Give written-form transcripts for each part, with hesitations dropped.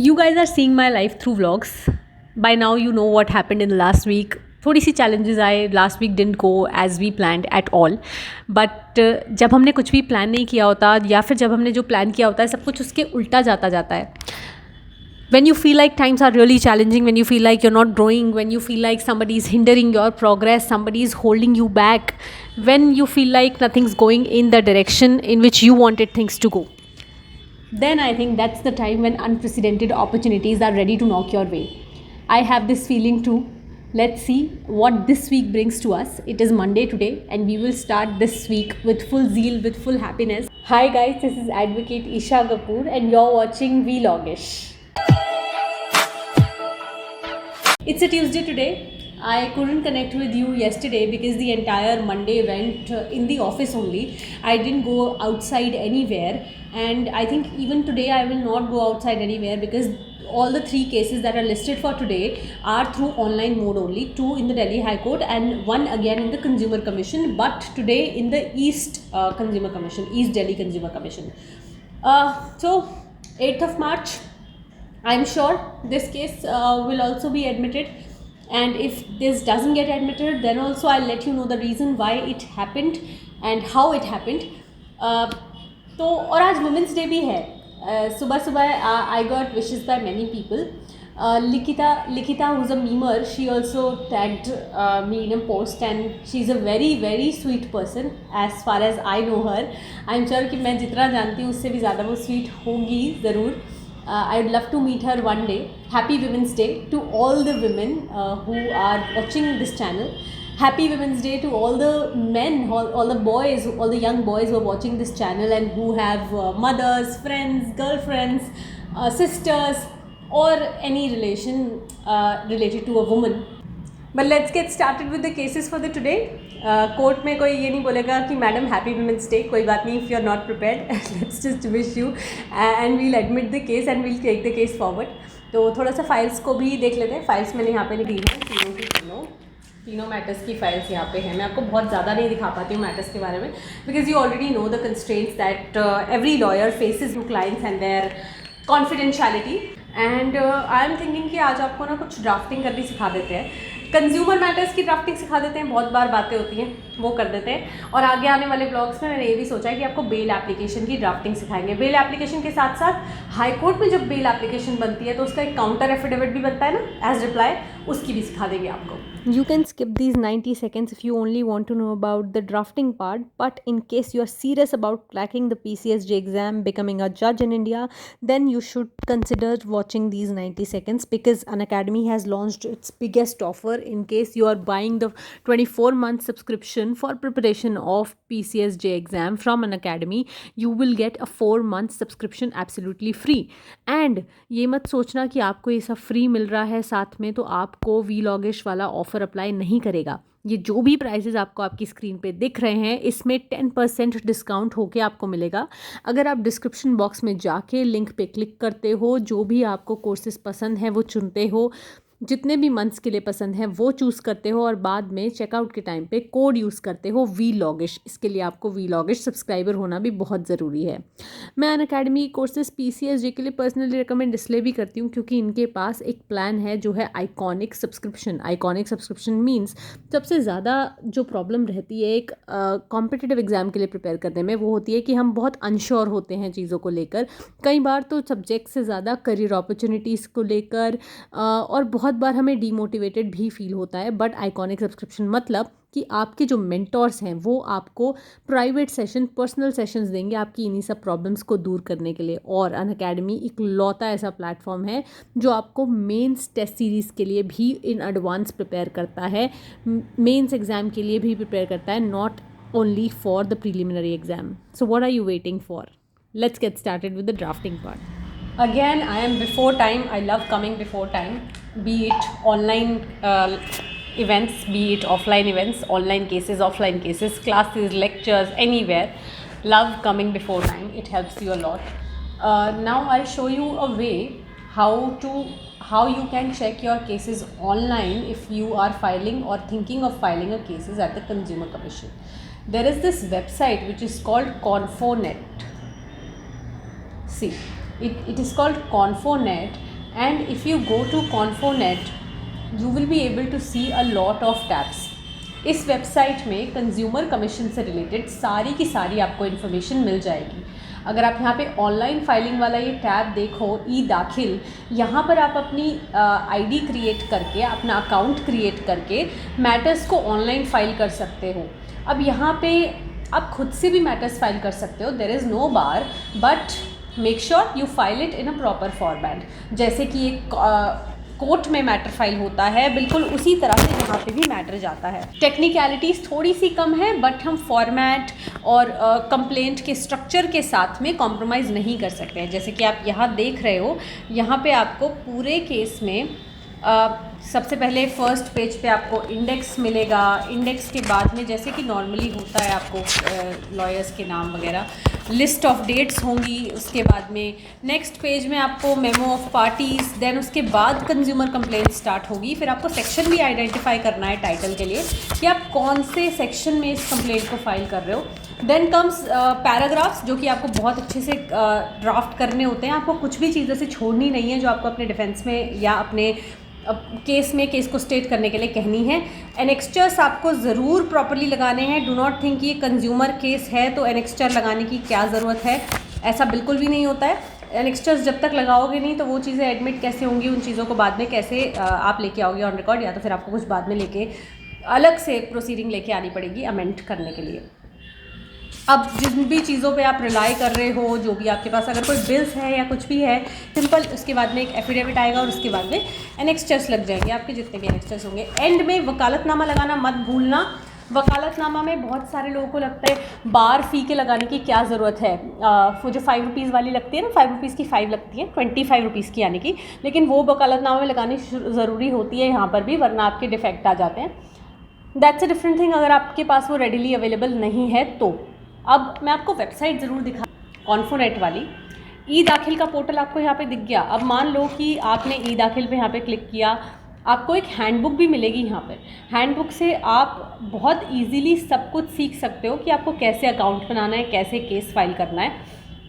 You guys are seeing my life through vlogs. By now you know what happened in the last week. थोड़ी सी challenges आए, last week didn't go as we planned at all. But जब हमने कुछ भी plan नहीं किया होता या फिर जब हमने जो plan किया होता है सब कुछ उसके उल्टा जाता है. When you feel like times are really challenging, when you feel like you're not growing, when you feel like somebody is hindering your progress, somebody is holding you back, when you feel like nothing's going in the direction in which you wanted things to go, then I think that's the time when unprecedented opportunities are ready to knock your way. I have this feeling too. Let's see what this week brings to us. It is Monday today, and we will start this week with full zeal, with full happiness. Hi guys, this is Advocate Isha Kapoor, and you're watching Vlogish. It's a Tuesday today. I couldn't connect with you yesterday because the entire Monday went in the office only. I didn't go outside anywhere, and I think even today I will not go outside anywhere because all the 3 cases that are listed for today are through online mode only. 2 in the Delhi High Court and 1 again in the Consumer Commission, but today in the East Consumer Commission, East Delhi Consumer Commission. So 8th of March, I'm sure this case will also be admitted, and if this doesn't get admitted, then also I'll let you know the reason why it happened and how it happened. तो और आज women's day भी है. सुबह सुबह I got wishes by many people. Likita, who's a memer, she also tagged me in a post, and she's a very very sweet person as far as I know her. I'm sure कि मैं जितना जानती हूँ उससे भी ज़्यादा वो sweet होगी ज़रूर. I would love to meet her one day. Happy Women's Day to all the women who are watching this channel. Happy Women's Day to all the men, all the boys, all the young boys who are watching this channel and who have mothers, friends, girlfriends, sisters, or any relation related to a woman. But let's get started with the cases for the today. Court में कोई ये नहीं बोलेगा कि madam happy women's day. कोई बात नहीं, if you are not prepared, let's just wish you and we'll admit the case and we'll take the case forward. तो थोड़ा सा फाइल्स को भी देख लेते हैं. फाइल्स मैंने यहाँ पे लिखी है, तीनों मैटर्स की फाइल्स यहाँ पे हैं. मैं आपको बहुत ज़्यादा नहीं दिखा पाती हूँ मैटर्स के बारे में because you already know the constraints that every lawyer faces to clients and their confidentiality. And I am thinking कि आज आपको ना कुछ ड्राफ्टिंग करनी सिखा देते हैं. कंज्यूमर मैटर्स की ड्राफ्टिंग सिखा देते हैं. बहुत बार बातें होती हैं वो कर देते हैं. और आगे आने वाले ब्लॉग्स में मैंने ये भी सोचा है कि आपको बेल एप्लीकेशन की ड्राफ्टिंग सिखाएंगे. बेल एप्लीकेशन के साथ साथ हाई कोर्ट में जब बेल एप्लीकेशन बनती है तो उसका एक काउंटर एफिडेविट भी बनता है ना एज रिप्लाई, उसकी भी सिखा देंगे आपको. You can skip these 90 seconds if you only want to know about the drafting part, but in case you are serious about cracking the PCSJ exam, becoming a judge in India, then you should consider watching these 90 seconds because Unacademy has launched its biggest offer. In case you are buying the 24-month subscription for preparation of PCSJ exam from Unacademy, you will get a 4-month subscription absolutely free. And ये मत सोचना कि आपको ये सब free मिल रहा है साथ में तो आपको Vlogish वाला ऑफर अप्लाई नहीं करेगा. ये जो भी प्राइसेस आपको आपकी स्क्रीन पे दिख रहे हैं इसमें 10% डिस्काउंट होके आपको मिलेगा. अगर आप डिस्क्रिप्शन बॉक्स में जाके लिंक पे क्लिक करते हो, जो भी आपको कोर्सेज पसंद है वो चुनते हो, जितने भी मंथ्स के लिए पसंद है वो चूज़ करते हो और बाद में चेकआउट के टाइम पे कोड यूज़ करते हो Vlogish. इसके लिए आपको Vlogish सब्सक्राइबर होना भी बहुत ज़रूरी है. मैं अनअकैडमी कोर्सेज PCSJ के लिए पर्सनली रिकमेंड इसलिए भी करती हूँ क्योंकि इनके पास एक प्लान है जो है iconic subscription. Iconic subscription means सबसे ज़्यादा जो प्रॉब्लम रहती है एक कॉम्पिटिटिव एग्ज़ाम के लिए प्रिपेयर करने में वो होती है कि हम बहुत अनश्योर होते हैं चीज़ों को लेकर. कई बार तो सब्जेक्ट से ज़्यादा करियर अपॉर्चुनिटीज़ को लेकर और बहुत बार हमें डीमोटिवेटेड भी फील होता है. बट आइकॉनिक सब्सक्रिप्शन मतलब कि आपके जो मेंटोर्स हैं वो आपको प्राइवेट सेशन, पर्सनल सेशंस देंगे आपकी इन्हीं सब प्रॉब्लम्स को दूर करने के लिए. और अनअकैडमी इकलौता ऐसा प्लेटफॉर्म है जो आपको मेंस टेस्ट सीरीज़ के लिए भी इन एडवांस प्रिपेयर करता है, मेंस एग्ज़ाम के लिए भी प्रिपेयर करता है, not only for the preliminary exam. So what are you waiting for? Let's get started with the drafting part. Again, I am before time. I love coming before time, be it online events, be it offline events, online cases, offline cases, classes, lectures, anywhere. Love coming before time. It helps you a lot. Now I'll show you a way how you can check your cases online if you are filing or thinking of filing a cases at the Consumer Commission. There is this website which is called Confonet. See, it is called Confonet, and if you go to Confonet you will be able to see a lot of tabs. इस website में consumer commission से related सारी की सारी आपको information मिल जाएगी. अगर आप यहाँ पे ऑनलाइन फाइलिंग वाला ये टैब देखो ई दाखिल, यहाँ पर आप अपनी आईडी क्रिएट करके, अपना अकाउंट क्रिएट करके मैटर्स को ऑनलाइन फाइल कर सकते हो. अब यहाँ पे आप खुद से भी मैटर्स फाइल कर सकते हो, there is no bar, but make sure you file it in a proper format. जैसे कि एक कोर्ट में मैटर फाइल होता है, बिल्कुल उसी तरह से यहाँ पे भी मैटर जाता है. टेक्निकलिटीज़ थोड़ी सी कम है, बट हम फॉर्मेट और कंप्लेंट के स्ट्रक्चर के साथ में कॉम्प्रोमाइज़ नहीं कर सकते हैं. जैसे कि आप यहाँ देख रहे हो, यहाँ पे आपको पूरे केस में सबसे पहले फर्स्ट पेज पे आपको इंडेक्स मिलेगा. इंडेक्स के बाद में जैसे कि नॉर्मली होता है आपको लॉयर्स के नाम वगैरह, लिस्ट ऑफ डेट्स होंगी. उसके बाद में नेक्स्ट पेज में आपको मेमो ऑफ पार्टीज़, देन उसके बाद कंज्यूमर कंप्लेंट स्टार्ट होगी. फिर आपको सेक्शन भी आइडेंटिफाई करना है टाइटल के लिए कि आप कौन से सेक्शन में इस कंप्लेंट को फाइल कर रहे हो. देन कम्स पैराग्राफ्स, जो कि आपको बहुत अच्छे से ड्राफ्ट करने होते हैं. आपको कुछ भी चीज़ें से छोड़नी नहीं है जो आपको अपने डिफेंस में या अपने केस में केस को स्टेट करने के लिए कहनी है. एनेक्स्चर्स आपको ज़रूर प्रॉपर्ली लगाने हैं. डू नॉट थिंक ये कंज्यूमर केस है तो एनेक्स्चर लगाने की क्या ज़रूरत है, ऐसा बिल्कुल भी नहीं होता है. एनेक्स्चर्स जब तक लगाओगे नहीं तो वो चीज़ें एडमिट कैसे होंगी, उन चीज़ों को बाद में कैसे आप लेके आओगे ऑन रिकॉर्ड, या तो फिर आपको कुछ बाद में लेके अलग से प्रोसीडिंग लेके आनी पड़ेगी अमेंड करने के लिए. अब जिन भी चीज़ों पे आप रिलाई कर रहे हो, जो भी आपके पास अगर कोई बिल्स है या कुछ भी है, सिंपल उसके बाद में एक एफिडेविट आएगा और उसके बाद में एनेक्स्चर्स लग जाएंगे आपके, जितने भी एनेक्स्चर्स होंगे. एंड में वकालतनामा लगाना मत भूलना. वकालतनामा में बहुत सारे लोगों को लगता है बार फ़ी के लगाने की क्या ज़रूरत है. वो जो 5 रुपीज़ वाली लगती है ना, 5 रुपीज़ की 5 लगती है, 25 रुपीज़ की यानी कि, लेकिन वो वकालतनामा में लगानी ज़रूरी होती है यहाँ पर भी, वरना आपके डिफेक्ट आ जाते हैं. दैट्स अ डिफरेंट थिंग अगर आपके पास वो रेडिली अवेलेबल नहीं है तो. अब मैं आपको वेबसाइट ज़रूर दिखा, कॉन्फोनेट वाली. ई दाखिल का पोर्टल आपको यहाँ पे दिख गया. अब मान लो कि आपने ई दाखिल पे यहाँ पे क्लिक किया, आपको एक हैंडबुक भी मिलेगी यहाँ पर. हैंडबुक से आप बहुत इजीली सब कुछ सीख सकते हो कि आपको कैसे अकाउंट बनाना है, कैसे केस फाइल करना है.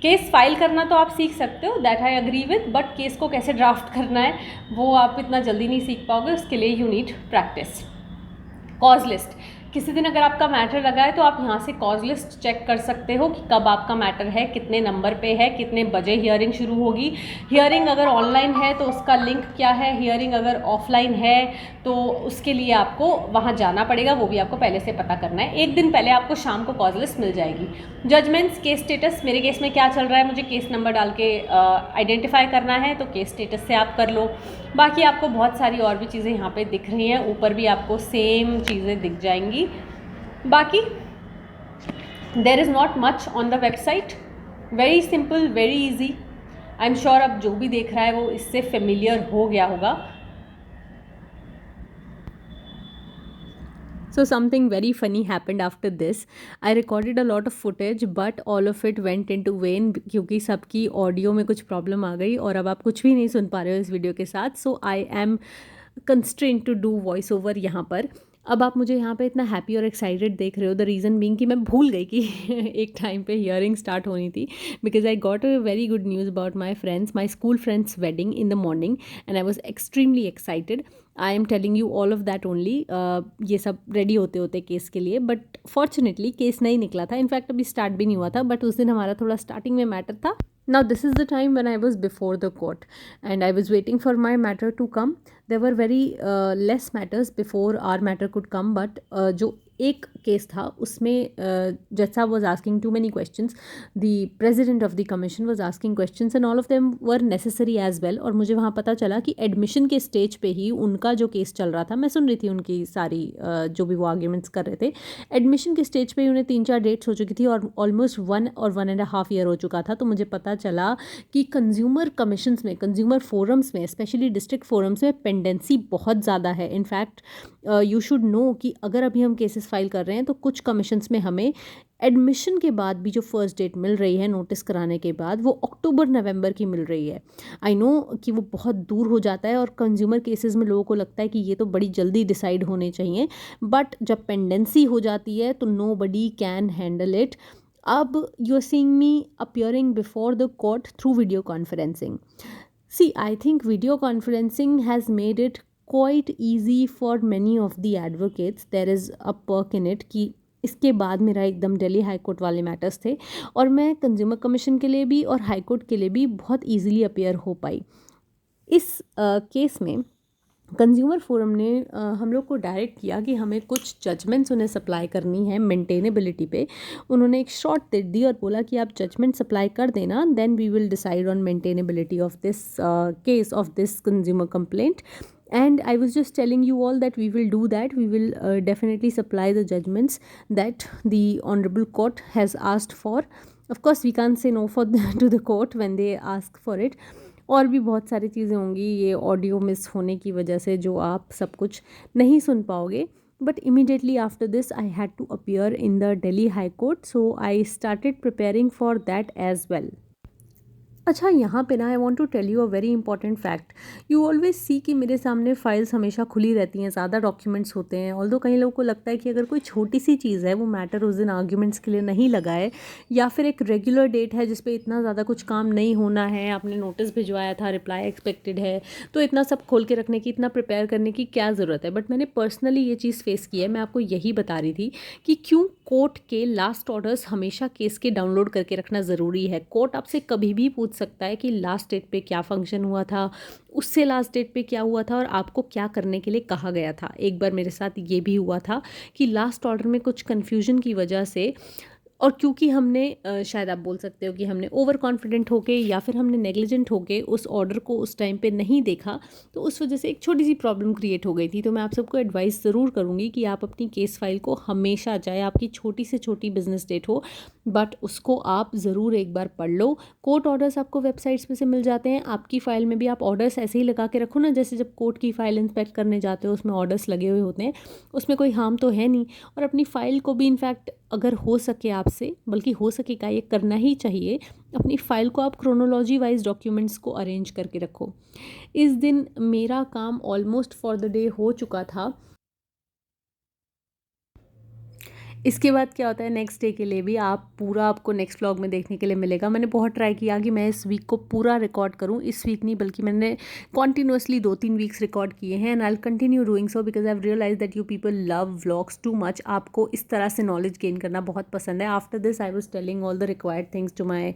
केस फाइल करना तो आप सीख सकते हो, that I agree with, but case को कैसे ड्राफ्ट करना है वो आप इतना जल्दी नहीं सीख पाओगे. उसके लिए you need practice. Cause list, किसी दिन अगर आपका मैटर लगा है तो आप यहाँ से कॉज लिस्ट चेक कर सकते हो कि कब आपका मैटर है, कितने नंबर पे है, कितने बजे हियरिंग शुरू होगी. हियरिंग अगर ऑनलाइन है तो उसका लिंक क्या है, हियरिंग अगर ऑफलाइन है तो उसके लिए आपको वहाँ जाना पड़ेगा, वो भी आपको पहले से पता करना है. एक दिन पहले आपको शाम को कॉज लिस्ट मिल जाएगी. जजमेंट्स, केस स्टेटस, मेरे केस में क्या चल रहा है, मुझे केस नंबर डाल के आइडेंटिफाई करना है तो केस स्टेटस से आप कर लो. बाकी आपको बहुत सारी और भी चीज़ें यहाँ पे दिख रही हैं, ऊपर भी आपको सेम चीज़ें दिख जाएंगी. बाकी there is not much on the website, very simple, very easy. I am sure अब जो भी देख रहा है वो इससे फेमिलियर हो गया होगा. So something very funny happened after this. I recorded a lot of footage but all of it went into vain क्योंकि सबकी ऑडियो में कुछ प्रॉब्लम आ गई और अब आप कुछ भी नहीं सुन पा रहे हो इस वीडियो के साथ. So I am constraint to do voice over यहाँ पर. अब आप मुझे यहाँ पे इतना हैप्पी और एक्साइटेड देख रहे हो, द रीज़न बीइंग कि मैं भूल गई कि एक टाइम पे हियरिंग स्टार्ट होनी थी, because I got a very good news about my friends, my school friend's wedding in the morning and I was extremely excited. I am telling you all of that only. ये सब ready होते होते case के लिए, but fortunately case नहीं निकला था. In fact अभी स्टार्ट भी नहीं हुआ था, बट उस दिन हमारा थोड़ा स्टार्टिंग में मैटर था. Now this is the time when I was before the court and I was waiting for my matter to come. There were very less matters before our matter could come, but जो एक case था उसमें जज साहब was asking too many questions, the president of the commission was asking questions and all of them were necessary as well. और मुझे वहाँ पता चला कि एडमिशन के स्टेज पे ही उनका जो केस चल रहा था, मैं सुन रही थी उनकी सारी जो भी वो आर्ग्यूमेंट्स कर रहे थे, एडमिशन के स्टेज पे ही उन्हें 3-4 डेट्स हो चुकी थी और ऑलमोस्ट 1 और 1.5 ईयर हो चुका था. तो मुझे पता चला कि कंज्यूमर कमीशंस में, कंज्यूमर फोरम्स में, स्पेशली डिस्ट्रिक्ट फोरम्स में पेंडेंसी बहुत ज़्यादा है. इनफैक्ट यू शुड नो कि अगर अभी हम केसेस फाइल कर रहे हैं तो कुछ कमीशंस में हमें एडमिशन के बाद भी जो फर्स्ट डेट मिल रही है नोटिस कराने के बाद, वो अक्टूबर-नवंबर की मिल रही है. आई नो कि वो बहुत दूर हो जाता है और कंज्यूमर केसेस में लोगों को लगता है कि ये तो बड़ी जल्दी डिसाइड होने चाहिए, बट जब पेंडेंसी हो जाती है तो nobody can handle it. अब you are seeing me appearing before the court through video conferencing. See, I think video conferencing has made it quite easy for many of the advocates. There is a perk in it कि इसके बाद मेरा एकदम Delhi High court वाले matters थे और मैं consumer commission के लिए भी और हाई कोर्ट के लिए भी बहुत इजीली अपीयर हो पाई। इस केस में कंज्यूमर फोरम ने हम लोग को डायरेक्ट किया कि हमें कुछ जजमेंट्स उन्हें सप्लाई करनी है मेंटेनेबिलिटी पे। उन्होंने एक शॉर्ट तिट दी और बोला कि आप जजमेंट सप्लाई कर देना, then we will decide on maintainability of this case of this consumer complaint. And I was just telling you all that we will do that. We will definitely supply the judgments that the honorable court has asked for. Of course we can't say no for to the court when they ask for it. और भी बहुत सारी चीज़ें होंगी ये audio miss होने की वजह से जो आप सब कुछ नहीं सुन पाओगे। But immediately after this I had to appear in the Delhi High Court, so I started preparing for that as well. अच्छा, यहाँ पे ना I want to tell you a very important fact. You always see कि मेरे सामने files हमेशा खुली रहती हैं, ज़्यादा डॉक्यूमेंट्स होते हैं। ऑल्दो कई लोगों को लगता है कि अगर कोई छोटी सी चीज़ है, वो मैटर उस दिन आर्ग्यूमेंट्स के लिए नहीं लगा है, या फिर एक रेगुलर डेट है जिस पे इतना ज़्यादा कुछ काम नहीं होना है, आपने नोटिस भिजवाया था, रिप्लाई एक्सपेक्टेड है, तो इतना सब खोल के रखने की, इतना प्रिपेयर करने की क्या ज़रूरत है। बट मैंने पर्सनली ये चीज़ फेस की है। मैं आपको यही बता रही थी कि क्यों कोर्ट के लास्ट ऑर्डर्स हमेशा केस के डाउनलोड करके रखना ज़रूरी है। कोर्ट आपसे कभी भी पूछ सकता है कि लास्ट डेट पे क्या फंक्शन हुआ था, उससे लास्ट डेट पे क्या हुआ था और आपको क्या करने के लिए कहा गया था। एक बार मेरे साथ ये भी हुआ था कि लास्ट ऑर्डर में कुछ कन्फ्यूजन की वजह से, और क्योंकि हमने शायद आप बोल सकते हो कि हमने ओवर कॉन्फिडेंट होके या फिर हमने नेग्लिजेंट होके उस ऑर्डर को उस टाइम पे नहीं देखा, तो उस वजह से एक छोटी सी प्रॉब्लम क्रिएट हो गई थी। तो मैं आप सबको एडवाइस ज़रूर करूँगी कि आप अपनी केस फाइल को हमेशा, चाहे आपकी छोटी से छोटी बिजनेस डेट हो, बट उसको आप ज़रूर एक बार पढ़ लो। कोर्ट ऑर्डर्स आपको वेबसाइट्स पे से मिल जाते हैं। आपकी फ़ाइल में भी आप ऑर्डर्स ऐसे ही लगा के रखो ना, जैसे जब कोर्ट की फ़ाइल इंस्पेक्ट करने जाते हो उसमें ऑर्डर्स लगे हुए होते हैं, उसमें कोई हार्म तो है नहीं। और अपनी फ़ाइल को भी इनफैक्ट अगर हो सके आपसे, बल्कि हो सकेगा, ये करना ही चाहिए, अपनी फ़ाइल को आप क्रोनोलॉजी वाइज डॉक्यूमेंट्स को अरेंज करके रखो। इस दिन मेरा काम ऑलमोस्ट फॉर द डे हो चुका था। इसके बाद क्या होता है, नेक्स्ट डे के लिए भी आप पूरा, आपको नेक्स्ट व्लॉग में देखने के लिए मिलेगा। मैंने बहुत ट्राई किया कि मैं इस वीक को पूरा रिकॉर्ड करूं, इस वीक नहीं बल्कि मैंने कॉन्टीन्यूसली 2-3 वीक्स रिकॉर्ड किए हैं, and I will continue doing so because I have realise that you people love vlogs too much. आपको इस तरह से नॉलेज गेन करना बहुत पसंद है। After this I was telling all the required things to my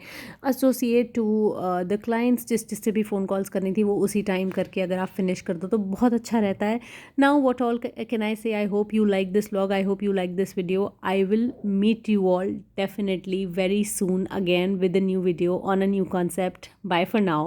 associate, to the clients, जिससे भी फ़ोन कॉल्स करनी थी वो उसी टाइम करके अगर आप फिनिश कर दो तो बहुत अच्छा रहता है। Now what all can I say, I hope you like this vlog, I hope you like this video. I will meet you all definitely very soon again with a new video on a new concept. Bye for now.